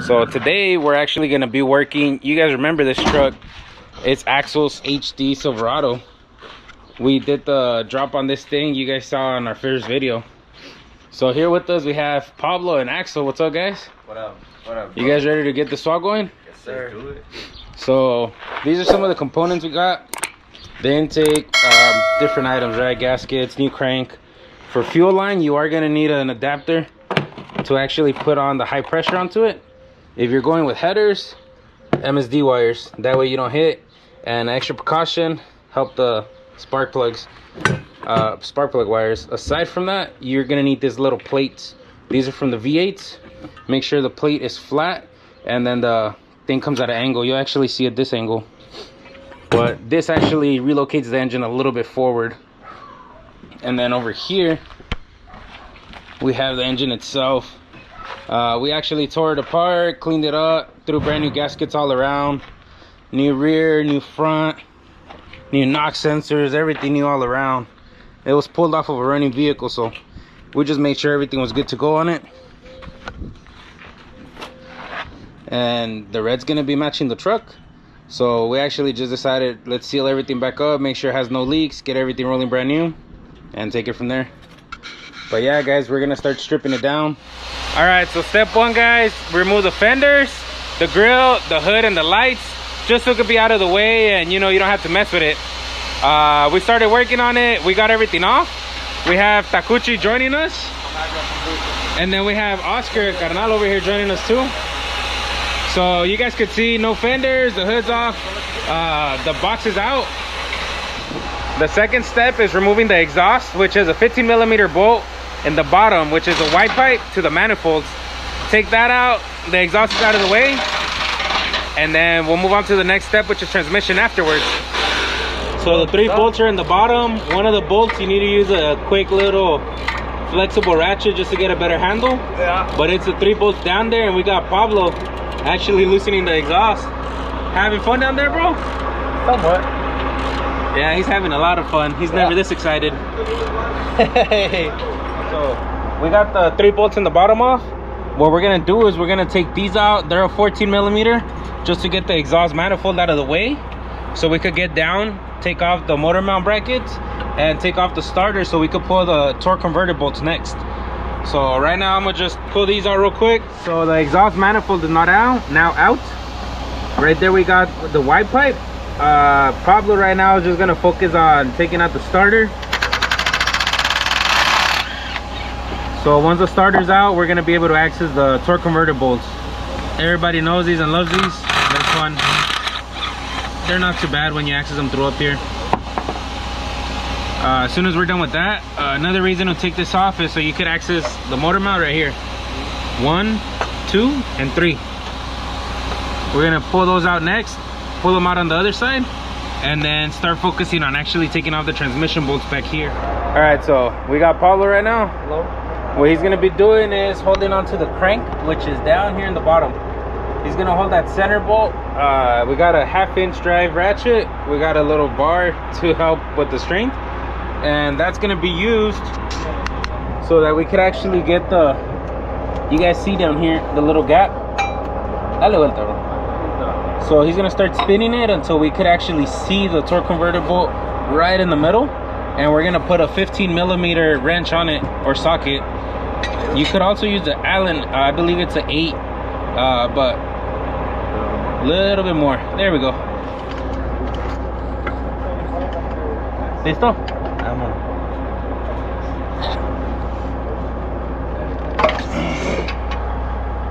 So today we're actually going to be working. You guys remember this truck? It's Axel's HD Silverado. We did the drop on this thing you guys saw in our first video. So here with us we have Pablo and Axel. What's up, guys? What up? What up? You guys ready to get the swap going? Yes, sir. Do it. So these are some of the components we got. The intake, different items, right? Gaskets, new crank. For fuel line, you are going to need an adapter to actually put on the high pressure onto it. If you're going with headers, MSD wires, that way you don't hit. And extra precaution, help the spark plug wires. Aside from that, you're going to need these little plates. These are from the V8s. Make sure the plate is flat, and then the thing comes at an angle. You'll actually see at this angle, but this actually relocates the engine a little bit forward. And then over here we have the engine itself. We actually tore it apart, cleaned it up, threw brand new gaskets all around, new rear, new front, new knock sensors, everything new all around. It was pulled off of a running vehicle, so we just made sure everything was good to go on it. And the red's gonna be matching the truck, so we actually just decided, let's seal everything back up, make sure it has no leaks, get everything rolling brand new, and take it from there. But yeah, guys, we're gonna start stripping it down. All right, so step one, guys, remove the fenders, the grill, the hood, and the lights, just so it could be out of the way and you don't have to mess with it. We started working on it. We got everything off. We have Takuchi joining us, and then we have Oscar Carnal over here joining us too. So you guys could see no fenders, the hood's off, the box is out. The second step is removing the exhaust, which is a 15mm bolt in the bottom, which is a white pipe to the manifolds. Take that out, the exhaust is out of the way, and then we'll move on to the next step, which is transmission afterwards. So the 3 bolts are in the bottom. One of the bolts, you need to use a quick little flexible ratchet just to get a better handle. Yeah. But it's the 3 bolts down there, and we got Pablo actually loosening the exhaust. Having fun down there, bro? Somewhat. Yeah, he's having a lot of fun. He's never this excited. Hey. So we got the 3 bolts in the bottom off. What we're gonna do is we're gonna take these out. They're a 14mm, just to get the exhaust manifold out of the way, so we could get down, take off the motor mount brackets, and take off the starter so we could pull the torque converter bolts next. So right now I'm gonna just pull these out real quick. So the exhaust manifold is not out, now out. Right there we got the white pipe. Pablo right now is just gonna focus on taking out the starter. So once the starter's out, we're gonna be able to access the torque converter bolts. Everybody knows these and loves these. They're fun. They're not too bad when you access them through up here. As soon as we're done with that, another reason to take this off is so you could access the motor mount right here. 1, 2, and 3. We're gonna pull those out next, pull them out on the other side, and then start focusing on actually taking off the transmission bolts back here. All right, so we got Pablo right now. Hello. What he's gonna be doing is holding onto the crank, which is down here in the bottom. He's gonna hold that center bolt. We got a 1/2-inch drive ratchet. We got a little bar to help with the strength, and that's gonna be used so that we could actually get the, you guys see down here, the little gap. Dale vuelta, bro. So he's gonna start spinning it until we could actually see the torque converter bolt right in the middle, and we're gonna put a 15mm wrench on it, or socket. You could also use the Allen, I believe it's an 8, but a little bit more. There we go. Listo?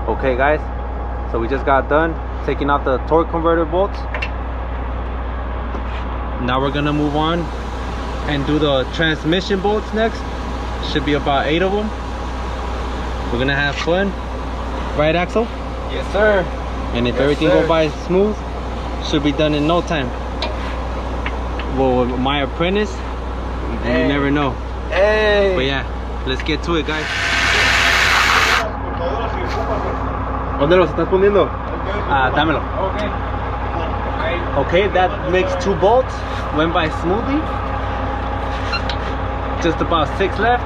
Okay, guys. So we just got done taking out the torque converter bolts. Now we're gonna move on and do the transmission bolts next. Should be about 8 of them. We're gonna have fun, right, Axel? Yes, sir. And if everything goes by smooth, should be done in no time. Well, with my apprentice, you never know. Hey. But yeah, let's get to it, guys. ¿Dónde los estás poniendo? Dámelo. Okay. Okay, that makes 2 bolts. Went by smoothly. Just about 6 left.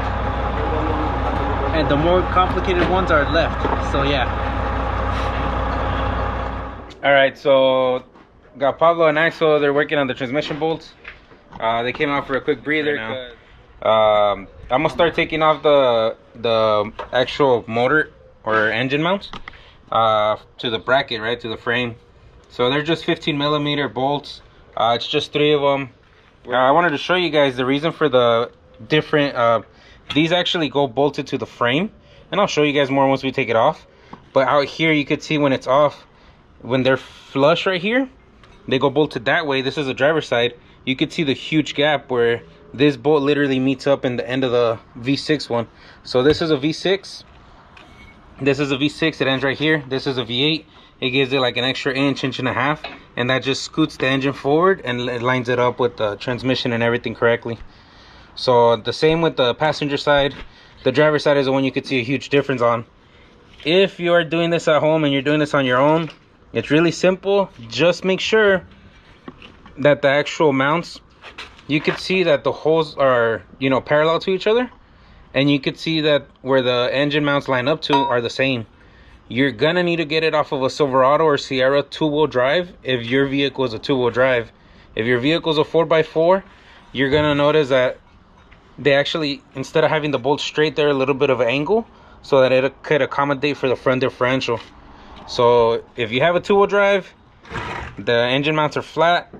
and the more complicated ones are left. So yeah, All right, so got Pablo and Axel. They're working on the transmission bolts. They came out for a quick breather now. I'm gonna start taking off the actual motor or engine mounts to the bracket, right, to the frame. So they're just 15mm bolts. It's just 3 of them. I wanted to show you guys the reason for the different. These actually go bolted to the frame, and I'll show you guys more once we take it off. But out here you could see when it's off, when they're flush right here, they go bolted that way. This is the driver's side. You could see the huge gap where this bolt literally meets up in the end of the V6 one. So this is a V6. This is a V6. It ends right here. This is a V8. It gives it like an extra inch and a half, and that just scoots the engine forward and it lines it up with the transmission and everything correctly. So the same with the passenger side. The driver's side is the one you could see a huge difference on. If you are doing this at home and you're doing this on your own, it's really simple. Just make sure that the actual mounts, you could see that the holes are, you know, parallel to each other, and you could see that where the engine mounts line up to are the same. You're gonna need to get it off of a Silverado or Sierra 2-wheel drive if your vehicle is a 2-wheel drive. If your vehicle is a 4x4, you're gonna notice that they actually, instead of having the bolt straight, there a little bit of an angle so that it could accommodate for the front differential. So if you have a 2-wheel drive, the engine mounts are flat,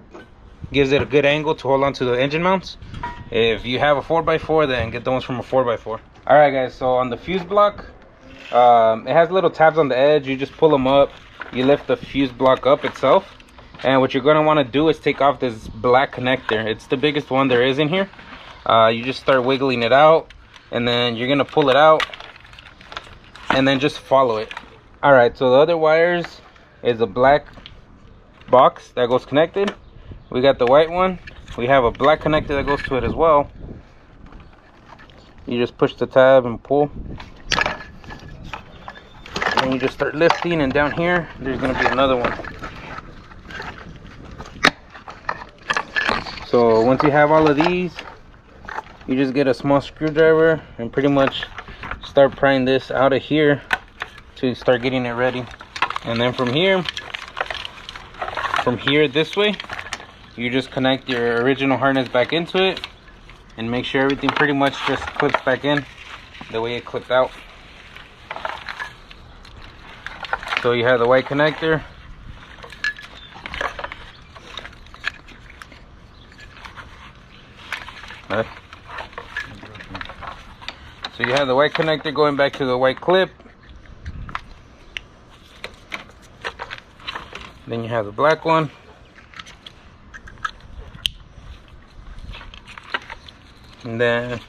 gives it a good angle to hold on to the engine mounts. If you have a 4x4, then get the ones from a 4x4. All right guys, so on the fuse block, it has little tabs on the edge. You just pull them up, you lift the fuse block up itself, and what you're going to want to do is take off this black connector. It's the biggest one there is in here. You just start wiggling it out, and then you're going to pull it out and then just follow it. All right, so the other wires is a black box that goes connected. We got the white one. We have a black connector that goes to it as well. You just push the tab and pull, and you just start lifting, and down here there's going to be another one. So once you have all of these, you just get a small screwdriver and pretty much start prying this out of here to start getting it ready. And then from here this way, you just connect your original harness back into it and make sure everything pretty much just clips back in the way it clipped out. So you have the white connector, so you have the white connector going back to the white clip. Then you have the black one. And then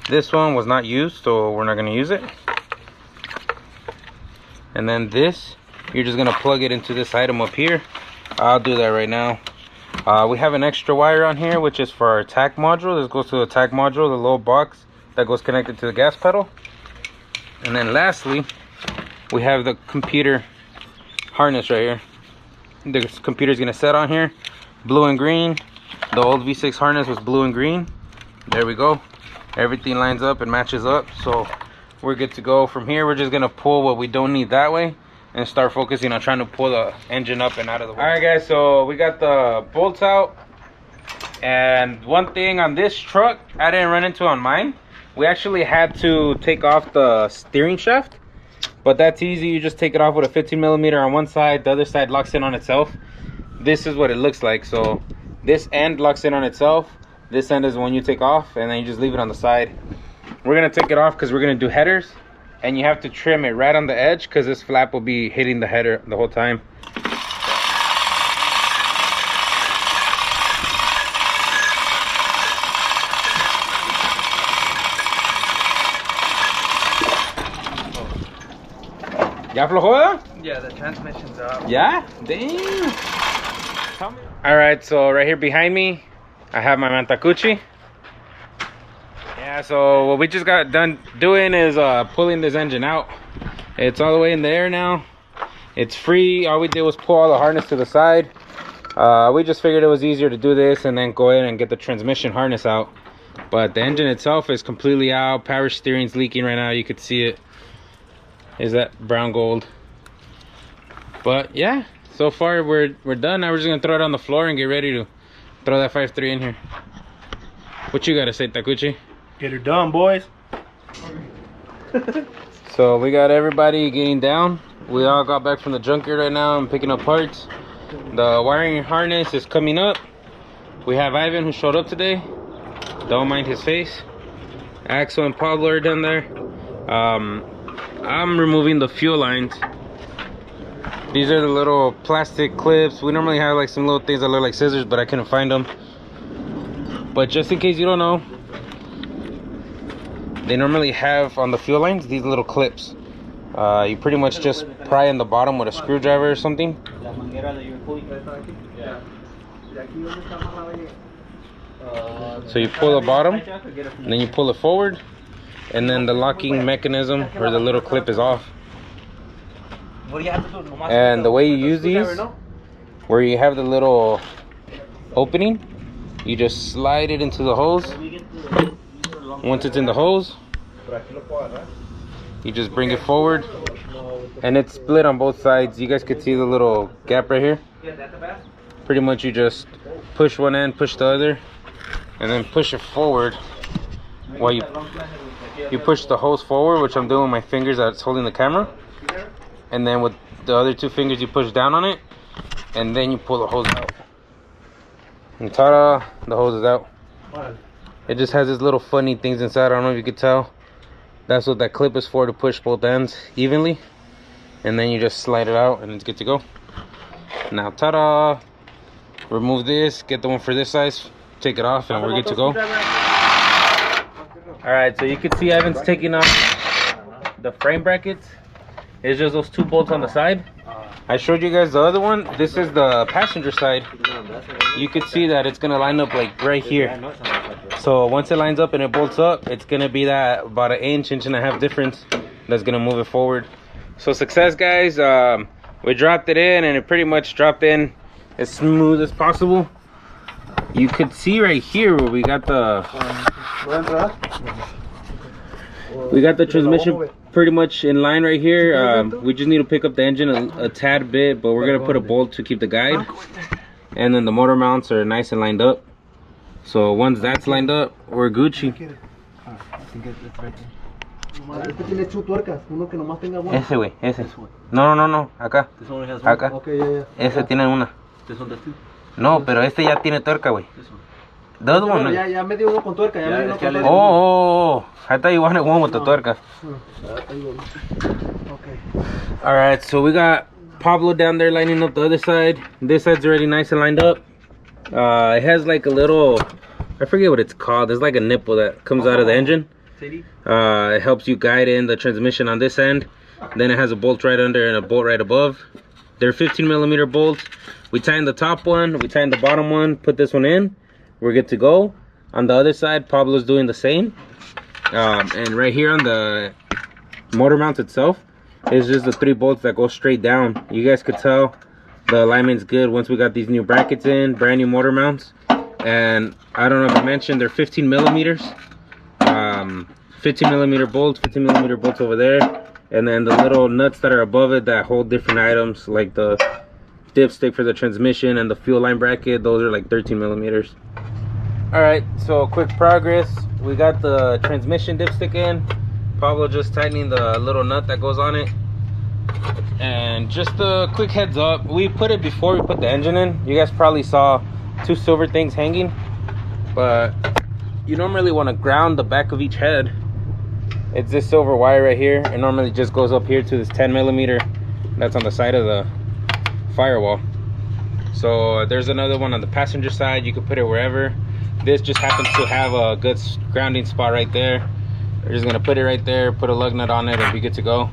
this one was not used, so we're not going to use it. And then this, you're just going to plug it into this item up here. I'll do that right now. We have an extra wire on here, which is for our Tach module. This goes to the Tach module, the little box that goes connected to the gas pedal. And then lastly, we have the computer harness right here. The computer is going to set on here, blue and green. The old V6 harness was blue and green. There we go. Everything lines up and matches up, so we're good to go. From here, we're just going to pull what we don't need that way and start focusing on trying to pull the engine up and out of the way. All right guys, so we got the bolts out. And one thing on this truck I didn't run into on mine, we actually had to take off the steering shaft, but that's easy. You just take it off with a 15mm on one side, the other side locks in on itself. This is what it looks like. So this end locks in on itself, this end is the one you take off, and then you just leave it on the side. We're gonna take it off because we're gonna do headers, and you have to trim it right on the edge because this flap will be hitting the header the whole time. ¿Ya aflojó? Yeah, the transmission's up. Yeah? Damn. Alright, so right here behind me, I have my Mantacucci. Yeah, so what we just got done doing is pulling this engine out. It's all the way in the air now. It's free. All we did was pull all the harness to the side. We just figured it was easier to do this and then go in and get the transmission harness out. But the engine itself is completely out. Power steering's leaking right now. You could see it. Is that brown gold? But yeah, so so far we're done. Now we're just gonna throw it on the floor and get ready to throw that 5.3 in here. What you gotta say, Takuchi? Get her done, boys. So we got everybody getting down. We all got back from the junkyard right now and picking up parts. The wiring harness is coming up. We have Ivan who showed up today. Don't mind his face. Axel and Pablo are down there. I'm removing the fuel lines. These are the little plastic clips. We normally have like some little things that look like scissors, but I couldn't find them. But just in case you don't know, they normally have on the fuel lines these little clips. You pretty much just pry in the bottom with a screwdriver or something. So you pull the bottom, and then you pull it forward, and then the locking mechanism or the little clip is off. And the way you use these, where you have the little opening, you just slide it into the hose. Once it's in the hose, you just bring it forward, and it's split on both sides. You guys could see the little gap right here. Pretty much you just push one end, push the other, and then push it forward while you push the hose forward, which I'm doing with my fingers that's holding the camera. And then with the other two fingers you push down on it, and then you pull the hose out. And ta-da, the hose is out. It just has these little funny things inside. I don't know if you could tell. That's what that clip is for, to push both ends evenly. And then you just slide it out and it's good to go. Now, ta-da! Remove this, get the one for this size, take it off, and we're good to go. Alright, so you can see Ivan's taking off the frame brackets. It's just those two bolts on the side. I showed you guys the other one. This is the passenger side. You could see that it's gonna line up like right here. So once it lines up and it bolts up, it's gonna be that about an inch and a half difference that's gonna move it forward. So success, guys. We dropped it in, and it pretty much dropped in as smooth as possible. You could see right here where we got the transmission pretty much in line right here. We just need to pick up the engine a tad bit, but we're gonna put a bolt to keep the guide, and then the motor mounts are nice and lined up. So once that's lined up, we're Gucci. Ese güey, ese. No, acá. Acá. Ese tiene una. No, pero este ya tiene tuerca, güey. The other one. Ya me dio uno con tuerca. Oh, I thought you wanted one with the tuerca. Alright, so we got Pablo down there lining up the other side. This side's already nice and lined up. It has like a little, I forget what it's called. There's like a nipple that comes out of the engine. It helps you guide in the transmission on this end. Then it has a bolt right under and a bolt right above. They're 15mm bolts. We tightened the top one, we tightened the bottom one, put this one in. We're good to go. On the other side, Pablo's doing the same. And right here on the motor mount itself is just the 3 bolts that go straight down. You guys could tell the alignment's good once we got these new brackets in, brand new motor mounts. And I don't know if I mentioned, they're 15mm. 15mm bolts, 15mm bolts over there. And then the little nuts that are above it that hold different items, like the dipstick for the transmission and the fuel line bracket, those are like 13mm. Alright, so quick progress. We got the transmission dipstick in. Pablo just tightening the little nut that goes on it. And just a quick heads up, we put it before we put the engine in. You guys probably saw 2 silver things hanging, but you normally want to ground the back of each head. It's this silver wire right here. It normally just goes up here to this 10mm that's on the side of the firewall. So there's another one on the passenger side. You could put it wherever. This just happens to have a good grounding spot right there. We're just gonna put it right there, put a lug nut on it, and be good to go.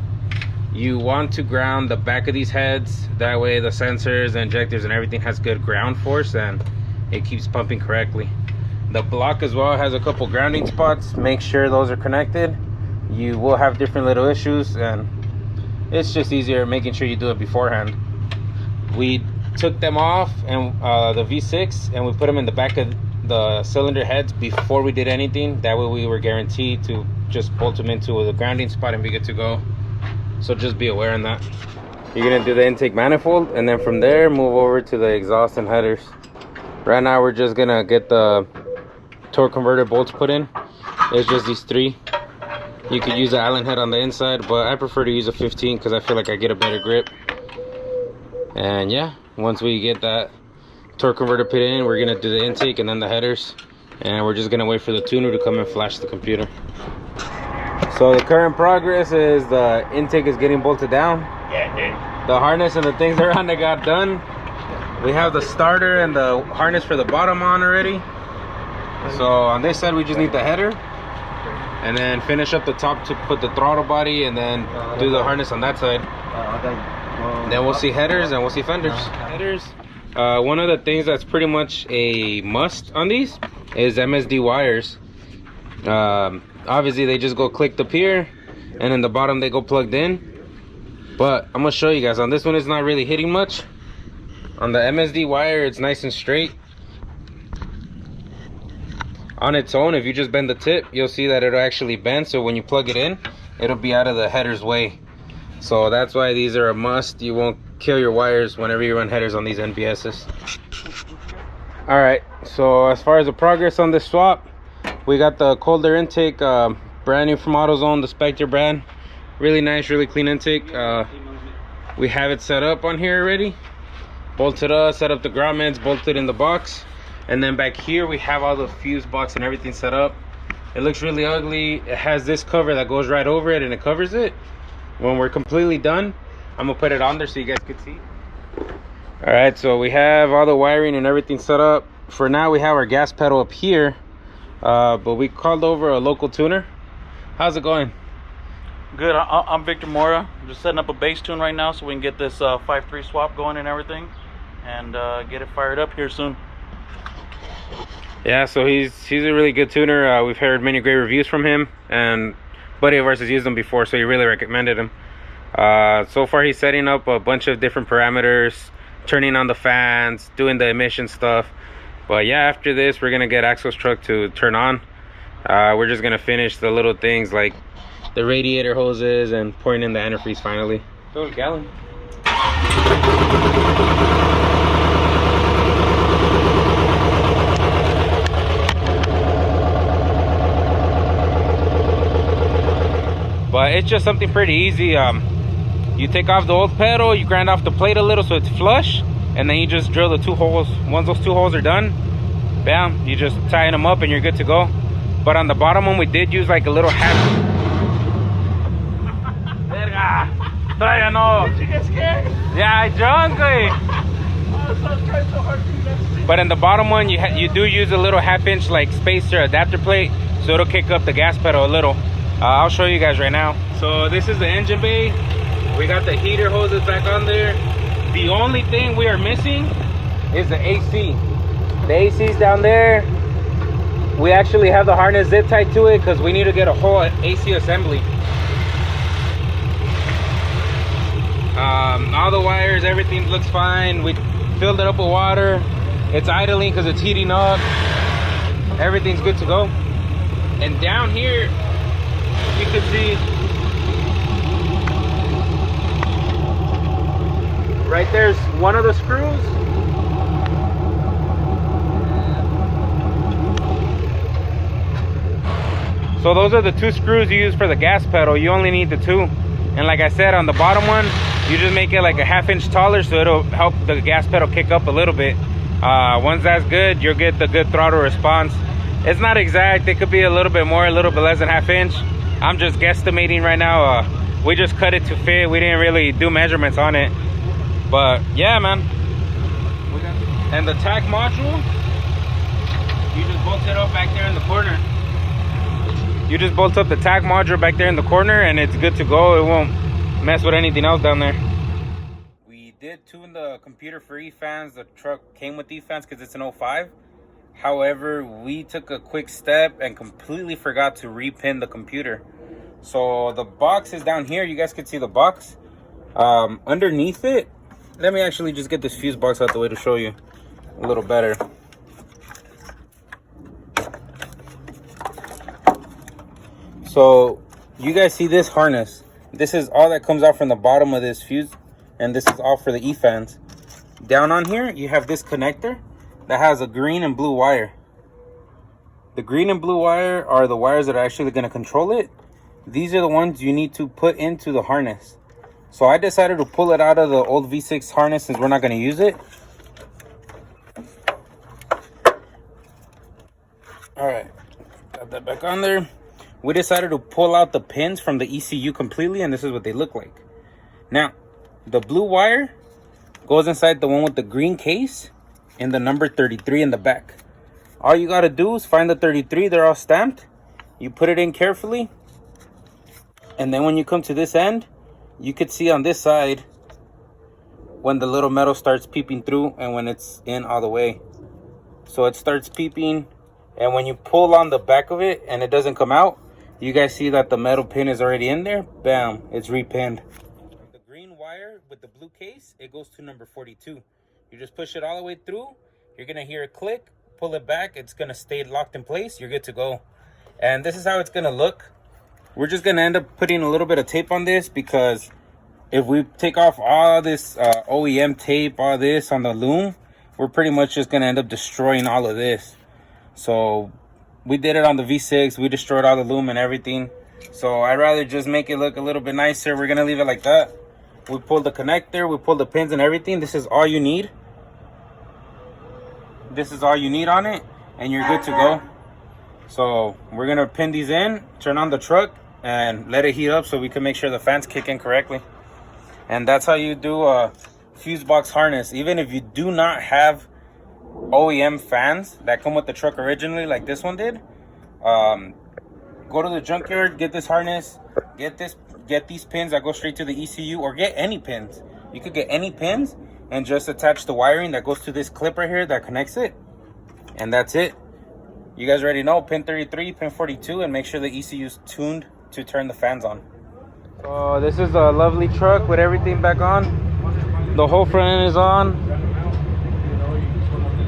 You want to ground the back of these heads. That way the sensors, the injectors, and everything has good ground force and it keeps pumping correctly. The block as well has a couple grounding spots. Make sure those are connected. You will have different little issues, and it's just easier making sure you do it beforehand. We took them off and the V6, and we put them in the back of the cylinder heads before we did anything. That way we were guaranteed to just bolt them into the grounding spot and be good to go. So just be aware on that. you're gonna do the intake manifold, and then from there move over to the exhaust and headers. Right now we're just gonna get the torque converter bolts put in. It's just these 3. You could use the Allen head on the inside, but I prefer to use a 15 because I feel like I get a better grip. And yeah, once we get that torque converter put in, we're gonna do the intake and then the headers, and we're just gonna wait for the tuner to come and flash the computer. So the current progress is the intake is getting bolted down. Yeah, dude. The harness and the things around it got done. We have the starter and the harness for the bottom on already. So on this side we just need the header, and then finish up the top to put the throttle body, and then do the harness on that side. Then we'll see headers and we'll see fenders. Headers. One of the things that's pretty much a must on these is MSD wires. Obviously they just go clicked up here, and in the bottom they go plugged in. But I'm gonna show you guys on this one. It's not really hitting much. On the MSD wire, it's nice and straight. On its own, if you just bend the tip, you'll see that it'll actually bend. So when you plug it in, it'll be out of the header's way. So that's why these are a must. You won't kill your wires whenever you run headers on these NBSs. All right, so as far as the progress on this swap, we got the cold air intake, brand new from AutoZone, the Spectre brand. Really nice, really clean intake. We have it set up on here already. Bolted up, set up the grommets, bolted in the box. And then back here we have all the fuse box and everything set up. It looks really ugly. It has this cover that goes right over it and it covers it. When we're completely done, I'm gonna put it on there so you guys can see. All right, so we have all the wiring and everything set up. For now we have our gas pedal up here, but we called over a local tuner. How's it going? Good. I'm Victor Mora. I'm just setting up a base tune right now so we can get this 5-3 swap going and everything, and get it fired up here soon. Yeah, so he's a really good tuner. We've heard many great reviews from him, and buddy of ours has used him before, so he really recommended him. So far he's setting up a bunch of different parameters, turning on the fans, doing the emission stuff. But yeah, after this we're gonna get Axel's truck to turn on. We're just gonna finish the little things like the radiator hoses and pouring in the antifreeze finally. Fill a gallon. But it's just something pretty easy. You take off the old pedal, you grind off the plate a little so it's flush, and then you just drill the 2 holes. Once those 2 holes are done, bam, you just tighten them up and you're good to go. But on the bottom one we did use like a little half. Verga, no. Did you get scared? Yeah, I drunk. But in the bottom one you do use a little 1/2-inch like spacer adapter plate, so it'll kick up the gas pedal a little. I'll show you guys right now. So this is the engine bay. We got the heater hoses back on there. The only thing we are missing is the AC. The AC's down there. We actually have the harness zip tied to it because we need to get a whole AC assembly. All the wires, everything looks fine. We filled it up with water. It's idling because it's heating up. Everything's good to go. And down here, you can see right there's one of the screws. So those are the 2 screws you use for the gas pedal. You only need the 2. And like I said, on the bottom one, you just make it like a 1/2-inch taller so it'll help the gas pedal kick up a little bit. Once that's good, you'll get the good throttle response. It's not exact. It could be a little bit more, a little bit less than 1/2 inch. I'm just guesstimating right now. We just cut it to fit. We didn't really do measurements on it. But yeah, man. And the Tach module, you just bolt it up back there in the corner. You just bolt up the Tach module back there in the corner and it's good to go. It won't mess with anything else down there. We did tune the computer for E-Fans. The truck came with E-Fans because it's an 05. However, we took a quick step and completely forgot to repin the computer. So the box is down here. You guys can see the box. Underneath it, let me actually just get this fuse box out the way to show you a little better. So you guys see this harness? This is all that comes out from the bottom of this fuse and this is all for the E-Fans. Down on here, you have this connector that has a green and blue wire. The green and blue wire are the wires that are actually going to control it. These are the ones you need to put into the harness. So I decided to pull it out of the old V6 harness since we're not going to use it. Alright, got that back on there. We decided to pull out the pins from the ECU completely, and this is what they look like. Now, the blue wire goes inside the one with the green case and the number 33 in the back. All you got to do is find the 33. They're all stamped. You put it in carefully. And then when you come to this end, you could see on this side when the little metal starts peeping through and when it's in all the way. So it starts peeping, and when you pull on the back of it and it doesn't come out, you guys see that the metal pin is already in there. Bam, it's repinned. The green wire with the blue case, it goes to number 42. You just push it all the way through. You're going to hear it click. Pull it back. It's going to stay locked in place. You're good to go. And this is how it's going to look. We're just going to end up putting a little bit of tape on this, because if we take off all this OEM tape, all this on the loom, we're pretty much just going to end up destroying all of this. So we did it on the V6. We destroyed all the loom and everything. So I'd rather just make it look a little bit nicer. We're going to leave it like that. We pulled the connector. We pulled the pins and everything. This is all you need. This is all you need on it, and you're good to go. So we're going to pin these in, turn on the truck, and let it heat up so we can make sure the fans kick in correctly. And that's how you do a fuse box harness. Even if you do not have OEM fans that come with the truck originally, like this one did, go to the junkyard, get this harness, get these pins that go straight to the ECU, or get any pins. You could get any pins and just attach the wiring that goes to this clip right here that connects it, and that's it. You guys already know, pin 33, pin 42, and make sure the ECU is tuned to turn the fans on. So this is a lovely truck with everything back on. The whole front end is on,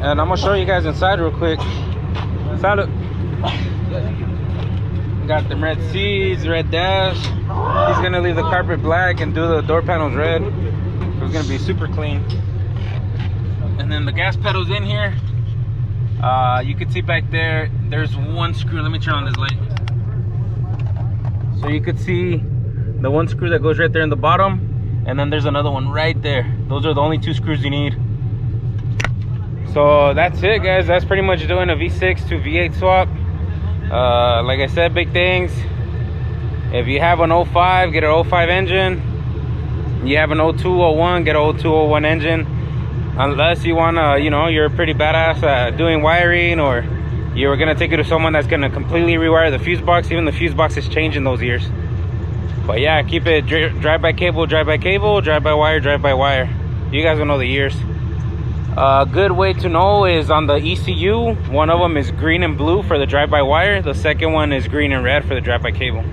and I'm gonna show you guys inside real quick. Salud. Got the red seats, red dash. He's gonna leave the carpet black and do the door panels red. So it's gonna be super clean. And then the gas pedal's in here. You can see back there, there's one screw. Let me turn on this light. So you could see the one screw that goes right there in the bottom, and then there's another one right there. Those are the only two screws you need. So that's it, guys. That's pretty much doing a V6 to V8 swap. Like I said, big things. If you have an 05, get an 05 engine. You have an 02, 01, get an 02, 01 engine. Unless you wanna, you're a pretty badass at doing wiring, or you're gonna take it to someone that's gonna completely rewire the fuse box. Even the fuse box is changing those years. But yeah, keep it drive by cable, drive by cable, drive by wire, drive by wire. You guys will know the years. A good way to know is on the ECU. One of them is green and blue for the drive by wire. The second one is green and red for the drive by cable.